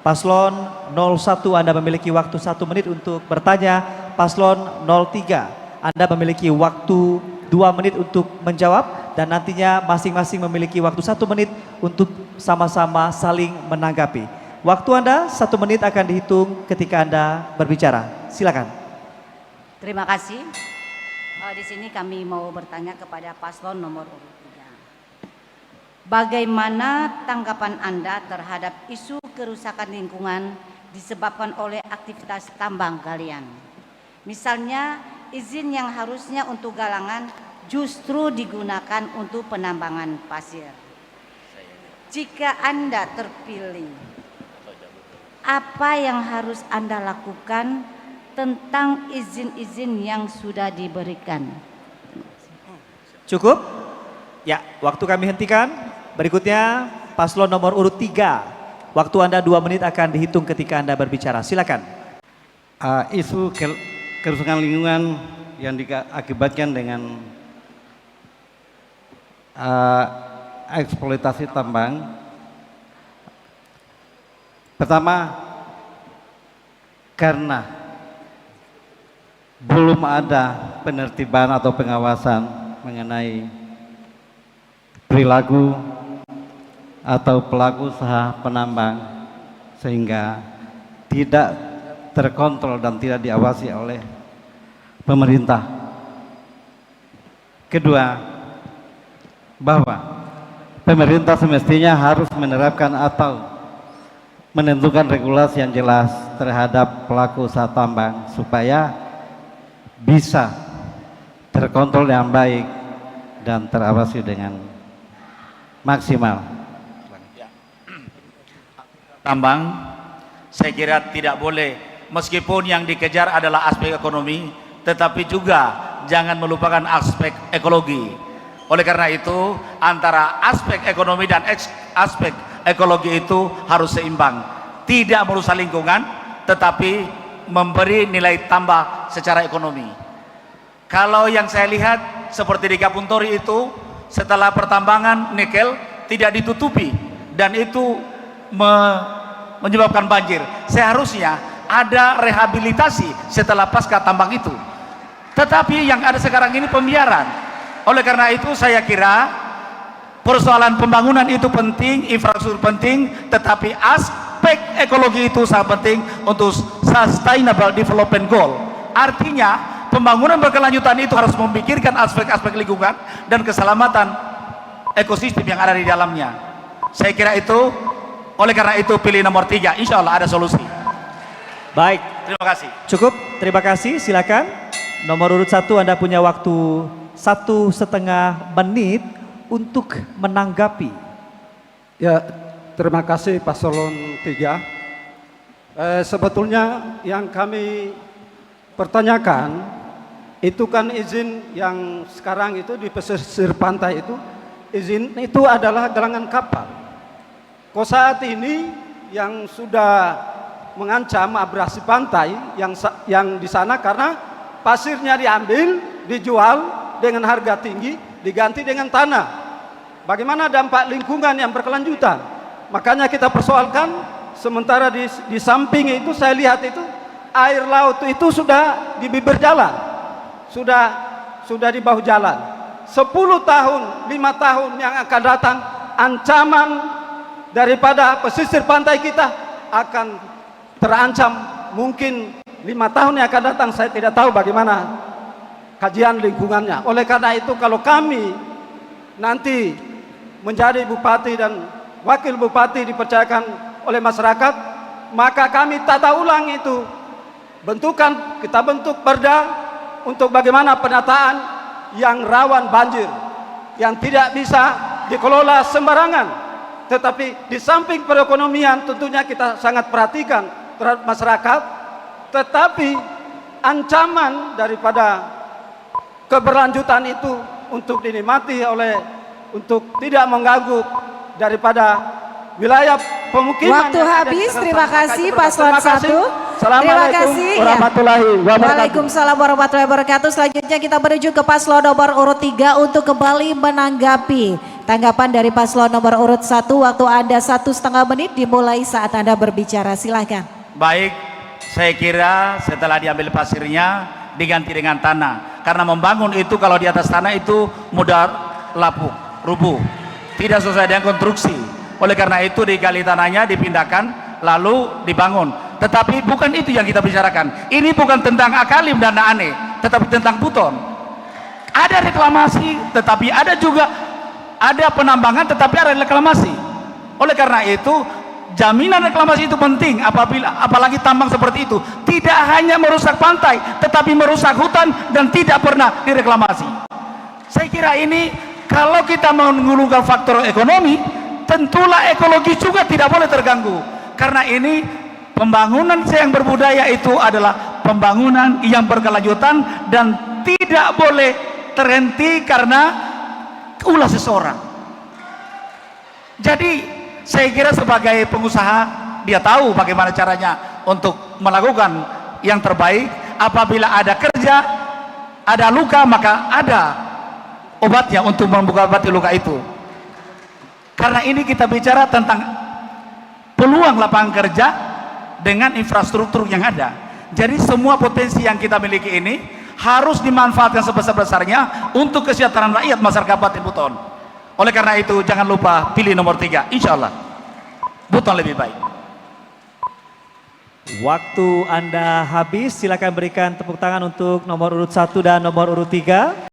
Paslon 01 Anda memiliki waktu 1 menit untuk bertanya. Paslon 03 Anda memiliki waktu 2 menit untuk menjawab. Dan nantinya masing-masing memiliki waktu 1 menit untuk sama-sama saling menanggapi. Waktu Anda 1 menit akan dihitung ketika Anda berbicara. Silakan. Terima kasih. Di sini kami mau bertanya kepada paslon nomor urut 3. Bagaimana tanggapan Anda terhadap isu kerusakan lingkungan disebabkan oleh aktivitas tambang galian? Misalnya izin yang harusnya untuk galangan justru digunakan untuk penambangan pasir. Jika Anda terpilih, apa yang harus Anda lakukan tentang izin-izin yang sudah diberikan? Cukup? Ya, waktu kami hentikan. Berikutnya paslon nomor urut 3. Waktu Anda 2 menit akan dihitung ketika Anda berbicara. Silakan. Isu kerusakan lingkungan yang diakibatkan dengan eksploitasi tambang. Pertama, karena belum ada penertiban atau pengawasan mengenai perilaku atau pelaku usaha penambang, sehingga tidak terkontrol dan tidak diawasi oleh pemerintah. Kedua, bahwa pemerintah semestinya harus menerapkan atau menentukan regulasi yang jelas terhadap pelaku usaha tambang supaya bisa terkontrol dengan baik dan terawasi dengan maksimal. Tambang, saya kira tidak boleh, meskipun yang dikejar adalah aspek ekonomi, tetapi juga jangan melupakan aspek ekologi. Oleh karena itu, antara aspek ekonomi dan aspek ekologi itu harus seimbang, tidak merusak lingkungan, tetapi memberi nilai tambah secara ekonomi. Kalau yang saya lihat seperti di Kapuntori itu, setelah pertambangan nikel tidak ditutupi dan itu menyebabkan banjir. Seharusnya ada rehabilitasi setelah pasca tambang itu, tetapi yang ada sekarang ini pembiaran. Oleh karena itu saya kira persoalan pembangunan itu penting, infrastruktur penting, tetapi aspek ekologi itu sangat penting untuk sustainable development goal. Artinya pembangunan berkelanjutan itu harus memikirkan aspek-aspek lingkungan dan keselamatan ekosistem yang ada di dalamnya. Saya kira itu. Oleh karena itu pilih nomor 3, insya Allah ada solusi. Baik. Terima kasih. Cukup, terima kasih. Silakan. Nomor urut 1 Anda punya waktu 1,5 menit untuk menanggapi. Ya, terima kasih paslon 3. Sebetulnya yang kami pertanyakan itu kan izin yang sekarang itu di pesisir pantai itu, izin itu adalah galangan kapal. Kok saat ini yang sudah mengancam abrasi pantai yang di sana karena pasirnya diambil, dijual dengan harga tinggi, diganti dengan tanah. Bagaimana dampak lingkungan yang berkelanjutan? Makanya kita persoalkan. Sementara di samping itu saya lihat itu air laut itu sudah di bibir jalan, sudah di bahu jalan. 10 tahun, 5 tahun yang akan datang, ancaman daripada pesisir pantai kita akan terancam. Mungkin 5 tahun yang akan datang, saya tidak tahu bagaimana kajian lingkungannya. Oleh karena itu kalau kami nanti menjadi bupati dan wakil bupati dipercayakan oleh masyarakat, maka kami tata ulang itu, kita bentuk perda untuk bagaimana penataan yang rawan banjir, yang tidak bisa dikelola sembarangan. Tetapi di samping perekonomian tentunya kita sangat perhatikan terhadap masyarakat, tetapi ancaman daripada keberlanjutan itu untuk dinikmati untuk tidak mengganggu daripada wilayah pemukiman. Waktu habis, terima kasih paslon 1. Assalamualaikum warahmatullahi wabarakatuh. Waalaikumsalam warahmatullahi wabarakatuh. Selanjutnya kita menuju ke paslon nomor urut 3 untuk kembali menanggapi. Tanggapan dari paslon nomor urut 1, waktu Anda 1,5 menit dimulai saat Anda berbicara. Silakan. Baik, saya kira setelah diambil pasirnya diganti dengan tanah. Karena membangun itu kalau di atas tanah itu mudah lapuk, rubuh. Tidak sesuai dengan konstruksi. Oleh karena itu digali tanahnya, dipindahkan, lalu dibangun. Tetapi bukan itu yang kita bicarakan. Ini bukan tentang akalim dan aneh, tetapi tentang buton. Ada reklamasi, tetapi ada juga penambangan, tetapi ada reklamasi. Oleh karena itu, jaminan reklamasi itu penting apalagi tambang seperti itu tidak hanya merusak pantai, tetapi merusak hutan dan tidak pernah direklamasi. Saya kira ini kalau kita menggulungkan faktor ekonomi, tentulah ekologi juga tidak boleh terganggu. Karena ini pembangunan yang berbudaya itu adalah pembangunan yang berkelanjutan dan tidak boleh terhenti karena ulah seseorang. Jadi saya kira sebagai pengusaha dia tahu bagaimana caranya untuk melakukan yang terbaik. Apabila ada kerja, ada luka, maka ada obatnya untuk mengobati luka itu. Karena ini kita bicara tentang peluang lapangan kerja dengan infrastruktur yang ada. Jadi semua potensi yang kita miliki ini harus dimanfaatkan sebesar-besarnya untuk kesejahteraan rakyat masyarakat Kabupaten Buton. Oleh karena itu jangan lupa pilih nomor 3, insya Allah Buton lebih baik. Waktu Anda habis, silakan berikan tepuk tangan untuk nomor urut 1 dan nomor urut 3.